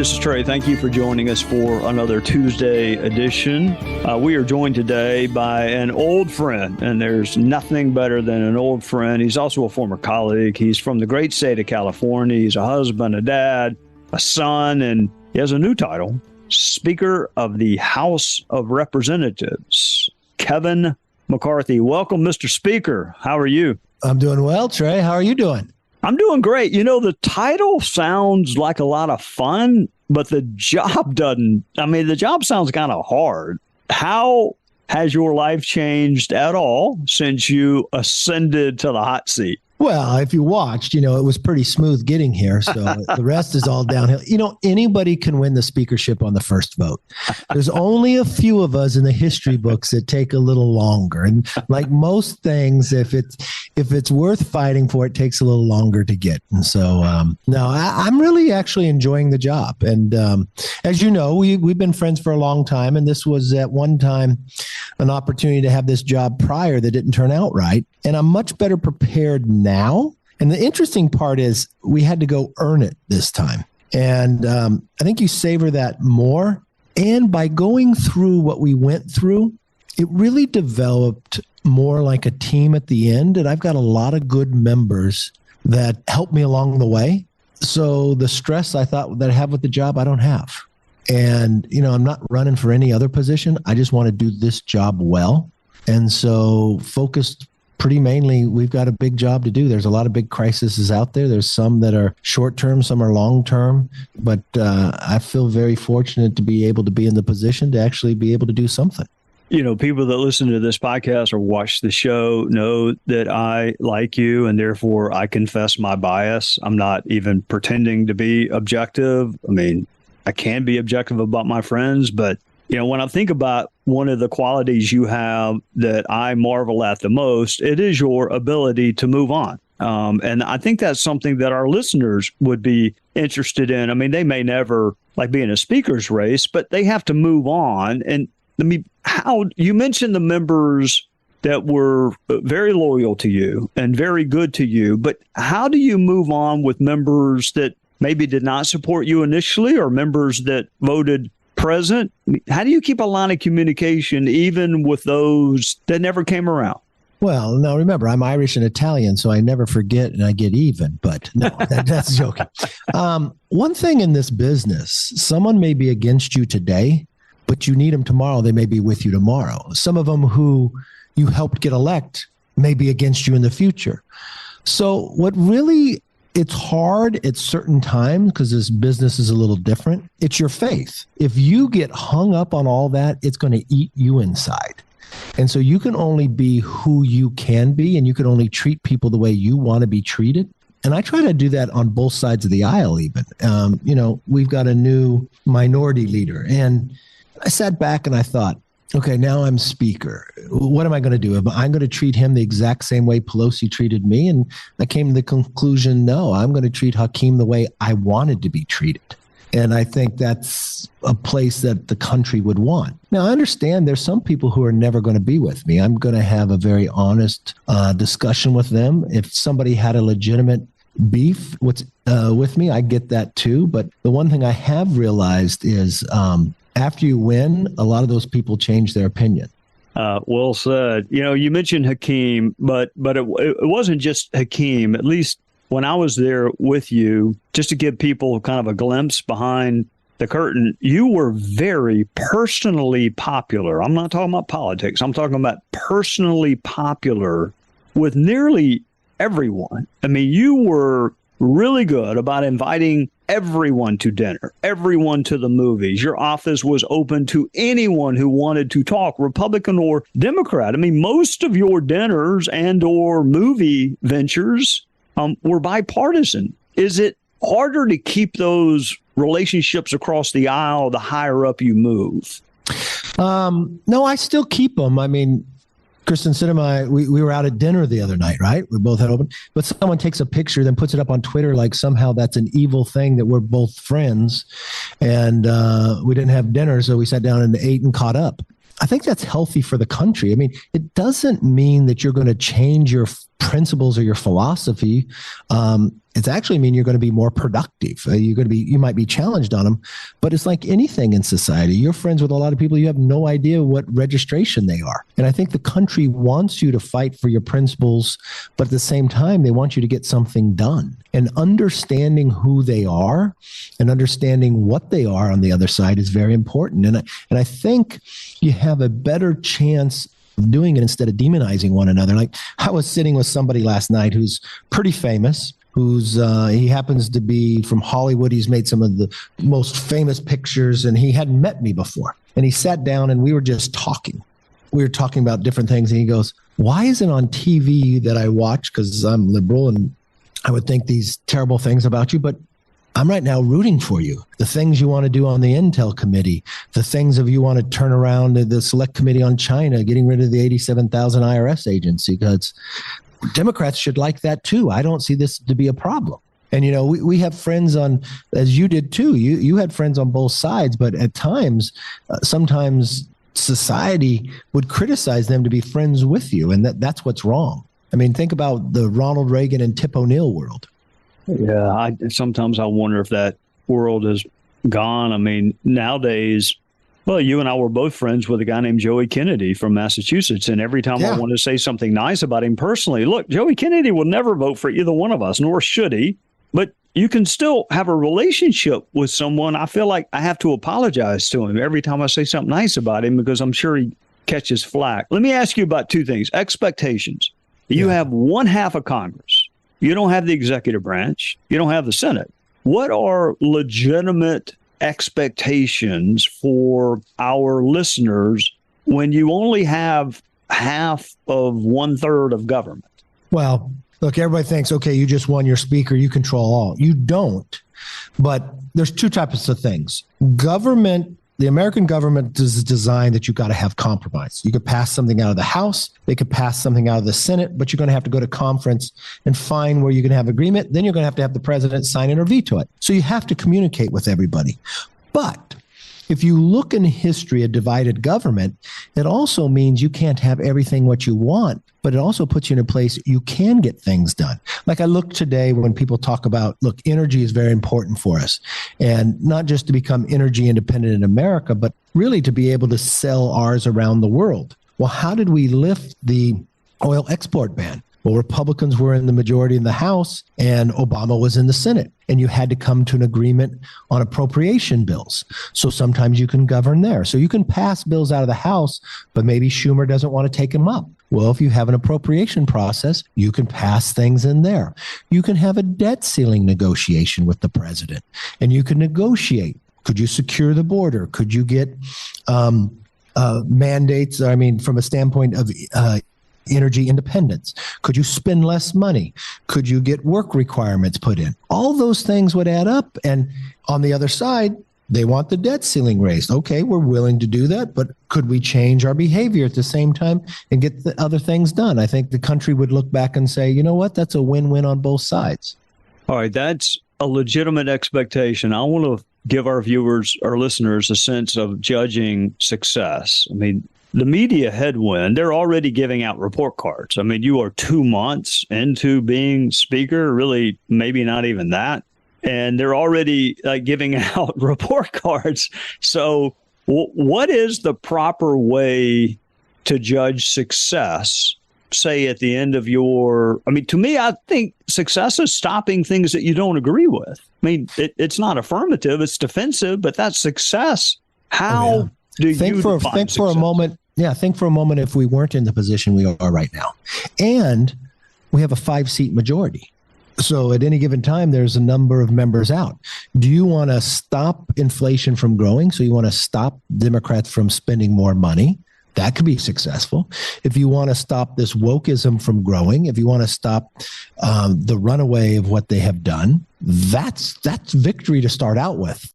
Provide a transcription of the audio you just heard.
this is Trey. Thank you for joining us for another Tuesday edition. We are joined today by an old friend, and there's nothing better than an old friend. He's also a former colleague. He's from the great state of California. He's a husband, a dad, a son, and he has a new title, Speaker of the House of Representatives, Kevin McCarthy. Welcome, Mr. Speaker. How are you? I'm doing well, Trey. How are you doing? I'm doing great. You know, the title sounds like a lot of fun, but the job doesn't. I mean, the job sounds kind of hard. How has your life changed at all since you ascended to the hot seat? Well, if you watched, it was pretty smooth getting here. So the rest is all downhill. Anybody can win the speakership on the first vote. There's only a few of us in the history books that take a little longer. And like most things, if it's worth fighting for, it takes a little longer to get. And so, no, I'm really actually enjoying the job. And as you know, we've been friends for a long time. And this was at one time an opportunity to have this job prior that didn't turn out right. And I'm much better prepared now. And the interesting part is we had to go earn it this time. And I think you savor that more. And by going through what we went through, it really developed more like a team at the end. And I've got a lot of good members that helped me along the way. So the stress I thought that I have with the job, I don't have. And, I'm not running for any other position. I just want to do this job well. And so focused pretty mainly, we've got a big job to do. There's a lot of big crises out there. There's some that are short-term, some are long-term. But I feel very fortunate to be able to be in the position to actually be able to do something. People that listen to this podcast or watch the show know that I like you, and therefore I confess my bias. I'm not even pretending to be objective. I mean, I can be objective about my friends, but when I think about one of the qualities you have that I marvel at the most, it is your ability to move on. And I think that's something that our listeners would be interested in. I mean, they may never be in a speaker's race, but they have to move on. And how you mentioned the members that were very loyal to you and very good to you, but how do you move on with members that maybe did not support you initially, or members that voted present? How do you keep a line of communication even with those that never came around? Well, now remember, I'm Irish and Italian, so I never forget and I get even. But no, that's joking. One thing in this business, someone may be against you today, but you need them tomorrow. They may be with you tomorrow. Some of them who you helped get elect may be against you in the future. So what really, it's hard at certain times because this business is a little different. It's your faith. If you get hung up on all that, it's going to eat you inside. And so you can only be who you can be, and you can only treat people the way you want to be treated. And I try to do that on both sides of the aisle even. We've got a new minority leader. And I sat back and I thought, okay, now I'm speaker. What am I going to do? I'm going to treat him the exact same way Pelosi treated me. And I came to the conclusion, no, I'm going to treat Hakeem the way I wanted to be treated. And I think that's a place that the country would want. Now, I understand there's some people who are never going to be with me. I'm going to have a very honest discussion with them. If somebody had a legitimate beef with me, I get that too. But the one thing I have realized is after you win, a lot of those people change their opinion. Well said. You mentioned Hakeem, but it wasn't just Hakeem. At least when I was there with you, just to give people kind of a glimpse behind the curtain, you were very personally popular. I'm not talking about politics. I'm talking about personally popular with nearly everyone. I mean, you were really good about inviting everyone to dinner, everyone to the movies. Your office was open to anyone who wanted to talk, Republican or Democrat. I mean, most of your dinners and or movie ventures were bipartisan. Is it harder to keep those relationships across the aisle the higher up you move? No, I still keep them. I mean, Kristen Sinema, we were out at dinner the other night, right? We both had open, but someone takes a picture, then puts it up on Twitter like somehow that's an evil thing that we're both friends. And we didn't have dinner, so we sat down and ate and caught up. I think that's healthy for the country. I mean, it doesn't mean that you're going to change your principles or your philosophy. It's actually mean you're going to be more productive. You might be challenged on them, but it's like anything in society. You're friends with a lot of people. You have no idea what registration they are. And I think the country wants you to fight for your principles, but at the same time, they want you to get something done. And understanding who they are and understanding what they are on the other side is very important. And I think you have a better chance of doing it instead of demonizing one another. Like I was sitting with somebody last night who's pretty famous, he happens to be from Hollywood. He's made some of the most famous pictures, and he hadn't met me before. And he sat down and we were just talking. We were talking about different things. And he goes, why isn't on TV that I watch, because I'm liberal and I would think these terrible things about you, but I'm right now rooting for you. The things you want to do on the Intel committee, the things of you want to turn around the select committee on China, getting rid of the 87,000 IRS agency, because Democrats should like that too. I don't see this to be a problem. And, we have friends on, as you did too, you had friends on both sides, but at times, sometimes society would criticize them to be friends with you. And that's what's wrong. I mean, think about the Ronald Reagan and Tip O'Neill world. Yeah, sometimes I wonder if that world is gone. I mean, nowadays, well, you and I were both friends with a guy named Joey Kennedy from Massachusetts. And every time I want to say something nice about him personally, look, Joey Kennedy will never vote for either one of us, nor should he. But you can still have a relationship with someone. I feel like I have to apologize to him every time I say something nice about him because I'm sure he catches flack. Let me ask you about two things. Expectations. You have one half of Congress. You don't have the executive branch. You don't have the Senate. What are legitimate expectations for our listeners when you only have half of 1/3 of government? Well, look, everybody thinks, okay, you just won your speaker, you control all. You don't. But there's two types of things. The American government is designed that you've got to have compromise. You could pass something out of the House, they could pass something out of the Senate, but you're going to have to go to conference and find where you can have agreement. Then you're going to have the president sign it or veto it. So you have to communicate with everybody. But if you look in history at divided government, it also means you can't have everything what you want, but it also puts you in a place you can get things done. Like I look today when people talk about, look, energy is very important for us. And not just to become energy independent in America, but really to be able to sell ours around the world. Well, how did we lift the oil export ban? Well, Republicans were in the majority in the House and Obama was in the Senate. And you had to come to an agreement on appropriation bills. So sometimes you can govern there. So you can pass bills out of the House, but maybe Schumer doesn't want to take them up. Well, if you have an appropriation process, you can pass things in there. You can have a debt ceiling negotiation with the president, and you can negotiate. Could you secure the border? Could you get mandates? I mean, from a standpoint of energy independence? Could you spend less money? Could you get work requirements put in? All those things would add up. And on the other side, they want the debt ceiling raised. Okay, we're willing to do that, but could we change our behavior at the same time and get the other things done? I think the country would look back and say, you know what, that's a win-win on both sides. All right, that's a legitimate expectation. I want to give our viewers, our listeners, a sense of judging success. I mean, the media headwind, they're already giving out report cards. I mean, you are 2 months into being speaker, really, maybe not even that. And they're already giving out report cards. So what is the proper way to judge success, say, at the end of to me, I think success is stopping things that you don't agree with. I mean, it's not affirmative, it's defensive, but that's success. How do you think for a moment? Yeah, think for a moment if we weren't in the position we are right now. And we have a 5-seat majority. So at any given time, there's a number of members out. Do you want to stop inflation from growing? So you want to stop Democrats from spending more money? That could be successful. If you want to stop this wokeism from growing, if you want to stop the runaway of what they have done, that's victory to start out with.